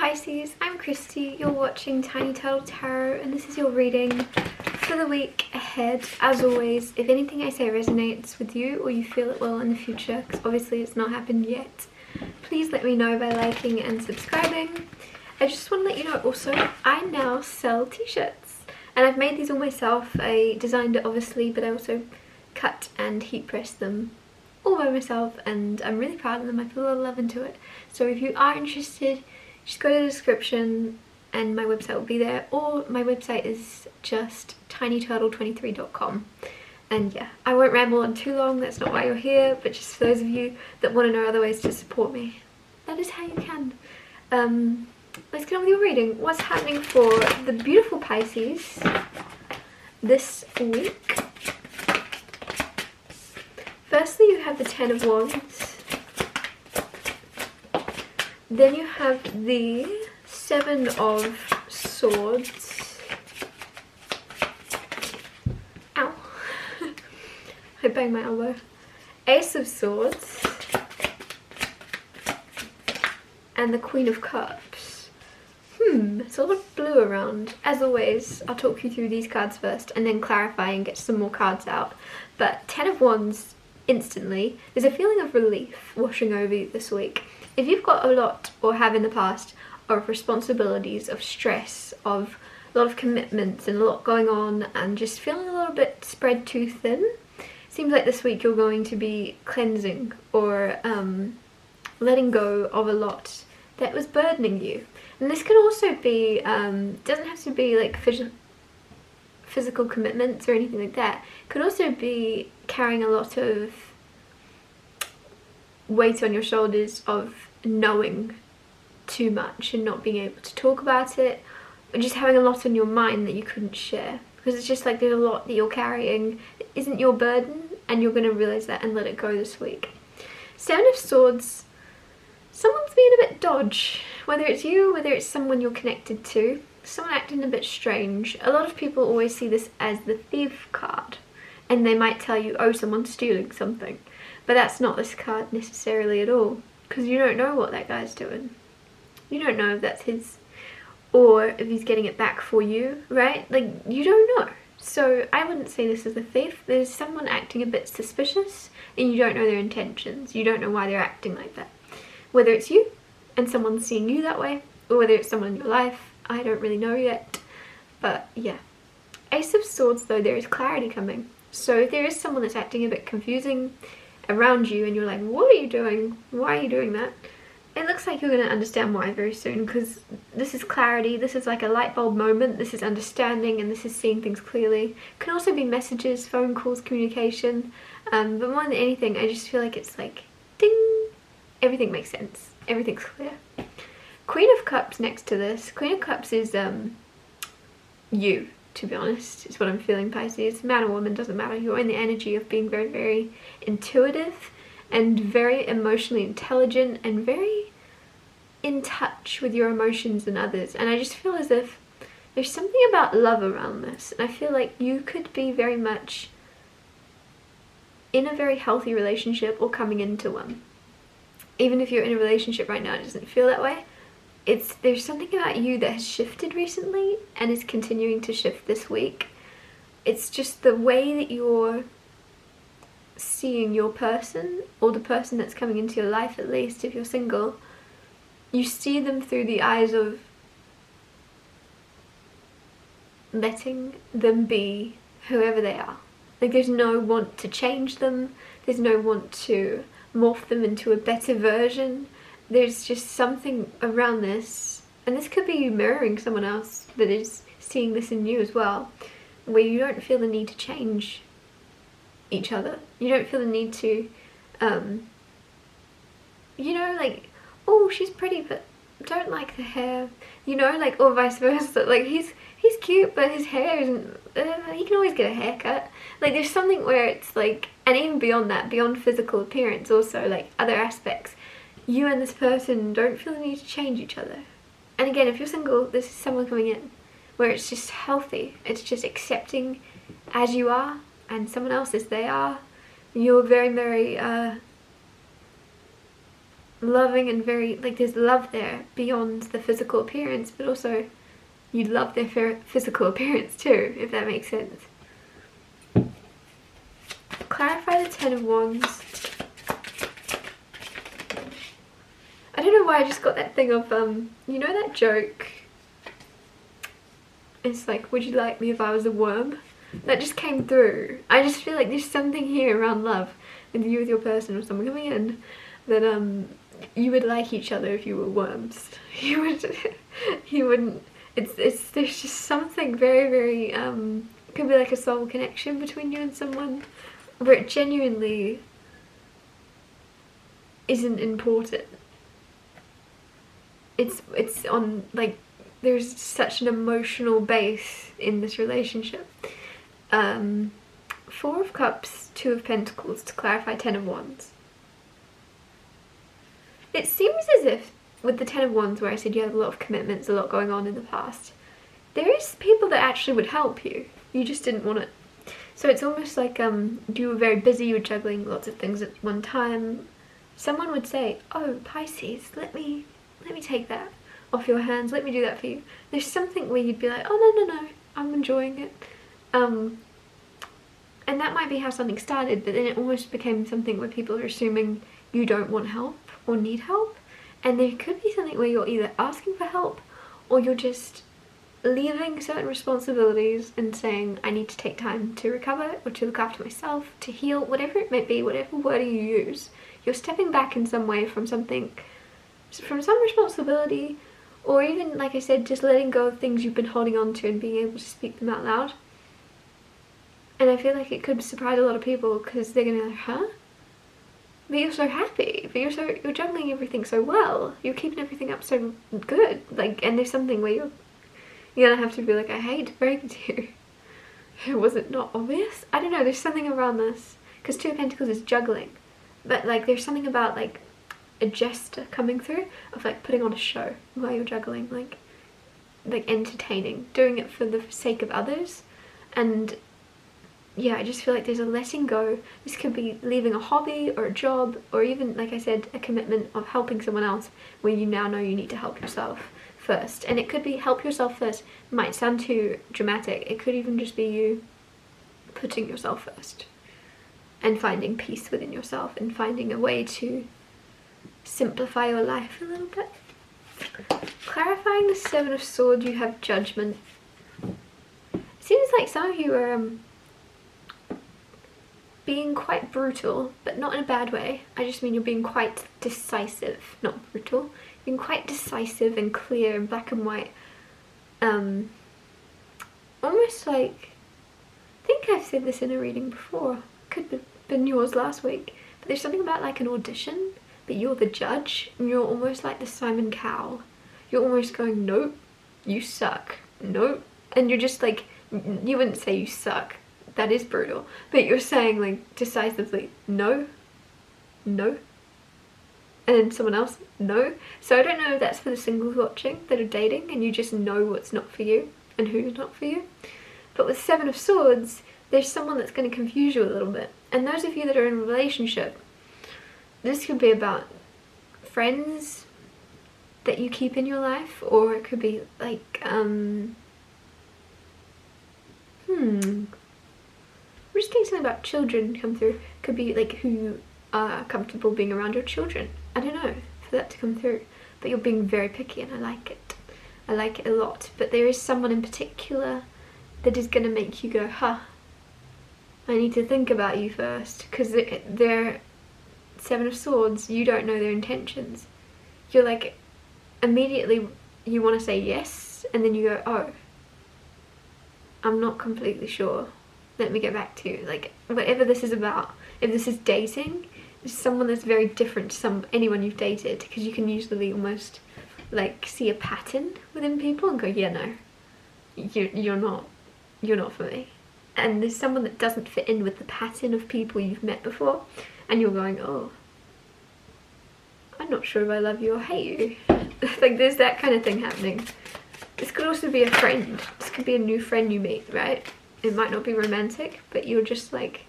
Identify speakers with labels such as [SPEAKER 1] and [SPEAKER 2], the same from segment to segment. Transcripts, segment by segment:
[SPEAKER 1] Pisces, I'm Christy, you're watching Tiny Turtle Tarot, and this is your reading for the week ahead. As always, if anything I say resonates with you or you feel it will in the future, because obviously it's not happened yet, please let me know by liking and subscribing. I just want to let you know also, I now sell t-shirts, and I've made these all myself. I designed it obviously, but I also cut and heat pressed them all by myself, and I'm really proud of them. I put a lot of love into it. So if you are interested, just go to the description and my website will be there, or my website is just tinyturtle23.com. And yeah, I won't ramble on too long, that's not why you're here, but just for those of you that want to know other ways to support me, that is how you can. Let's get on with your reading. What's happening for the beautiful Pisces this week? Firstly, you have the Ten of Wands. Then you have the Seven of Swords. Ow. I banged my elbow. Ace of Swords. And the Queen of Cups. It's a lot of blue around. As always, I'll talk you through these cards first and then clarify and get some more cards out. But Ten of Wands, instantly, there's a feeling of relief washing over you this week. If you've got a lot, or have in the past, of responsibilities, of stress, of a lot of commitments and a lot going on, and just feeling a little bit spread too thin, seems like this week you're going to be cleansing or letting go of a lot that was burdening you. And this can also be, doesn't have to be like physical commitments or anything like that. It could also be carrying a lot of weight on your shoulders of knowing too much and not being able to talk about it, or just having a lot on your mind that you couldn't share, because it's just like there's a lot that you're carrying that isn't your burden, and you're going to realize that and let it go this week. Seven of Swords, someone's being a bit dodge, whether it's you, whether it's someone you're connected to, someone acting a bit strange. A lot of people always see this as the Thief card, and they might tell you, oh, someone's stealing something. But that's not this card necessarily at all, because you don't know what that guy's doing. You don't know if that's his, or if he's getting it back for you, right? Like, you don't know. So I wouldn't say this is a thief. There's someone acting a bit suspicious, and you don't know their intentions. You don't know why they're acting like that. Whether it's you, and someone's seeing you that way, or whether it's someone in your life, I don't really know yet. But yeah. Ace of Swords though, there is clarity coming. So if there is someone that's acting a bit confusing around you and you're like, what are you doing? Why are you doing that? It looks like you're going to understand why very soon, because this is clarity, this is like a light bulb moment, this is understanding, and this is seeing things clearly. It can also be messages, phone calls, communication, but more than anything, I just feel like it's like, ding, everything makes sense, everything's clear. Queen of Cups next to this. Queen of Cups is you, to be honest, is what I'm feeling, Pisces. Man or woman, doesn't matter. You're in the energy of being very, very intuitive and very emotionally intelligent and very in touch with your emotions and others. And I just feel as if there's something about love around this. And I feel like you could be very much in a very healthy relationship or coming into one. Even if you're in a relationship right now, it doesn't feel that way. There's something about you that has shifted recently and is continuing to shift this week. It's just the way that you're seeing your person, or the person that's coming into your life, at least if you're single. You see them through the eyes of letting them be whoever they are. Like, there's no want to change them, there's no want to morph them into a better version. There's just something around this, and this could be you mirroring someone else that is seeing this in you as well, where you don't feel the need to change each other. You don't feel the need to, you know, like, oh, she's pretty but don't like the hair, you know, like, or vice versa. Like, he's cute but his hair isn't, he can always get a haircut. Like, there's something where it's like, and even beyond that, beyond physical appearance also, like other aspects, you and this person don't feel the need to change each other. And again, if you're single, this is someone coming in where it's just healthy. It's just accepting as you are, and someone else as they are. You're very, very loving and very, like, there's love there beyond the physical appearance, but also you love their physical appearance too, if that makes sense. Clarify the Ten of Wands. I don't know why I just got that thing of, you know that joke? It's like, would you like me if I was a worm? That just came through. I just feel like there's something here around love with you, with your person, or someone coming in, that you would like each other if you were worms. You wouldn't. There's just something very, very could be like a soul connection between you and someone, where it genuinely isn't important. It's on, like, there's such an emotional base in this relationship. Four of Cups, Two of Pentacles to clarify Ten of Wands. It seems as if with the Ten of Wands, where I said you have a lot of commitments, a lot going on in the past, there is people that actually would help you. You just didn't want it. So it's almost like you were very busy, you were juggling lots of things at one time. Someone would say, oh, Pisces, let me take that off your hands, let me do that for you. There's something where you'd be like, oh, no, I'm enjoying it. And that might be how something started, but then it almost became something where people are assuming you don't want help or need help. And there could be something where you're either asking for help or you're just leaving certain responsibilities and saying, I need to take time to recover or to look after myself, to heal, whatever it may be, whatever word you use. You're stepping back in some way from something, from some responsibility, or even, like I said, just letting go of things you've been holding on to and being able to speak them out loud. And I feel like it could surprise a lot of people, because they're gonna be like, huh? But you're so happy, but you're juggling everything so well, you're keeping everything up so good, like, and there's something where you're gonna have to be like, I hate to break it to you. Was it not obvious? I don't know, there's something around this, because Two of Pentacles is juggling, but like there's something about like a gesture coming through of like putting on a show while you're juggling, like entertaining, doing it for the sake of others. And yeah, I just feel like there's a letting go. This could be leaving a hobby or a job, or even, like I said, a commitment of helping someone else where you now know you need to help yourself first. And it could be help yourself first. It might sound too dramatic. It could even just be you putting yourself first and finding peace within yourself and finding a way to simplify your life a little bit. Clarifying the Seven of Swords, you have Judgment. It seems like some of you are being quite brutal, but not in a bad way. I just mean you're being quite decisive, not brutal. Being quite decisive and clear and black and white. Almost like, I think I've said this in a reading before, could have been yours last week, but there's something about like an audition, but you're the judge, and you're almost like the Simon Cowell. You're almost going, nope, you suck, nope. And you're just like, you wouldn't say you suck, that is brutal, but you're saying like decisively, no, no, and then someone else, no. So I don't know if that's for the singles watching that are dating and you just know what's not for you and who's not for you. But with Seven of Swords, there's someone that's going to confuse you a little bit. And those of you that are in a relationship, this could be about friends that you keep in your life, or it could be like, we're just getting something about children come through. Could be like who you are comfortable being around your children. I don't know, for that to come through. But you're being very picky and I like it. I like it a lot. But there is someone in particular that is going to make you go, huh, I need to think about you first. Because they're Seven of Swords, you don't know their intentions. You're like, immediately you want to say yes, and then you go, oh, I'm not completely sure. Let me get back to you. Like, whatever this is about, if this is dating, it's someone that's very different to anyone you've dated, because you can usually almost like see a pattern within people and go, yeah, no, you're not for me. And there's someone that doesn't fit in with the pattern of people you've met before, and you're going, oh, I'm not sure if I love you or hate you. Like, there's that kind of thing happening. This could also be a friend. This could be a new friend you meet, right? It might not be romantic, but you're just like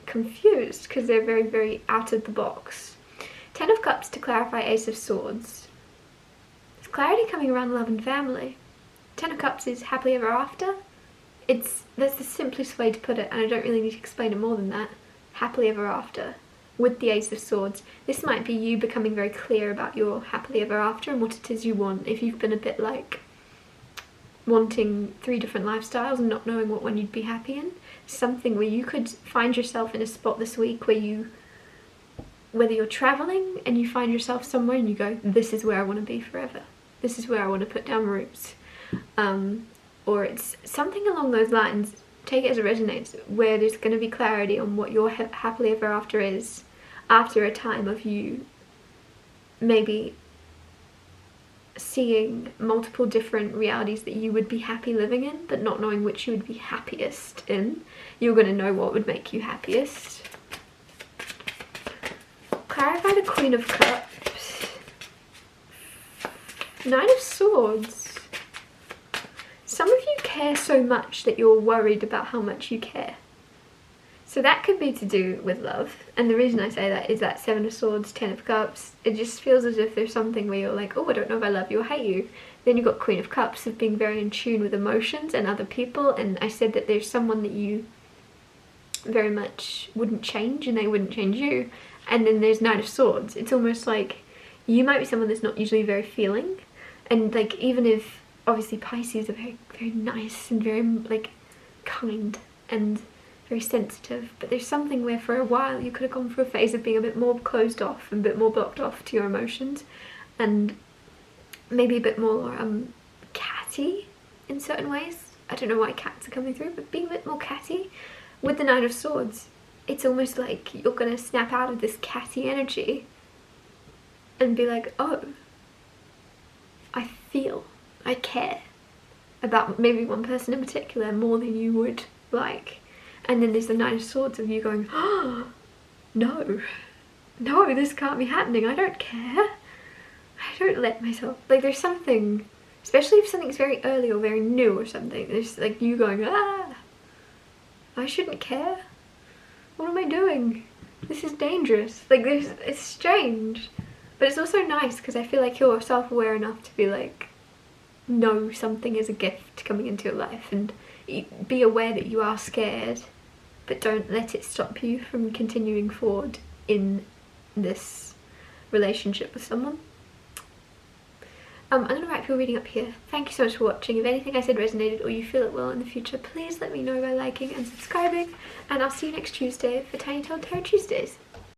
[SPEAKER 1] confused because they're very, very out of the box. Ten of Cups to clarify Ace of Swords. There's clarity coming around love and family. Ten of Cups is happily ever after. That's the simplest way to put it, and I don't really need to explain it more than that. Happily ever after. With the Ace of Swords. This might be you becoming very clear about your happily ever after and what it is you want. If you've been a bit like wanting 3 different lifestyles and not knowing what one you'd be happy in, something where you could find yourself in a spot this week where whether you're traveling and you find yourself somewhere and you go, this is where I want to be forever. This is where I want to put down roots. Or it's something along those lines. Take it as it resonates, where there's going to be clarity on what your happily ever after is after a time of you maybe seeing multiple different realities that you would be happy living in, but not knowing which you would be happiest in. You're going to know what would make you happiest. Clarify the Queen of Cups. Nine of Swords. Some of you care so much that you're worried about how much you care. So that could be to do with love. And the reason I say that is that Seven of Swords, Ten of Cups, it just feels as if there's something where you're like, oh, I don't know if I love you or hate you. Then you've got Queen of Cups of being very in tune with emotions and other people. And I said that there's someone that you very much wouldn't change and they wouldn't change you. And then there's Knight of Swords. It's almost like you might be someone that's not usually very feeling. And like, even if obviously Pisces are very, very nice and very like kind and very sensitive, but there's something where for a while you could have gone through a phase of being a bit more closed off and a bit more blocked off to your emotions and maybe a bit more catty in certain ways. I don't know why cats are coming through, but being a bit more catty. With the Nine of Swords, it's almost like you're gonna snap out of this catty energy and be like, oh, I care about maybe one person in particular more than you would like. And then there's the Nine of Swords of you going, oh, no, this can't be happening. I don't care. I don't let myself, like there's something, especially if something's very early or very new or something, there's like you going, I shouldn't care. What am I doing? This is dangerous. Like it's strange. But it's also nice because I feel like you're self-aware enough to be like, know something is a gift coming into your life and be aware that you are scared, but don't let it stop you from continuing forward in this relationship with someone. I'm going to wrap your reading up here. Thank you so much for watching. If anything I said resonated or you feel it will in the future, please let me know by liking and subscribing, and I'll see you next Tuesday for Tiny Told Tarot Tuesdays.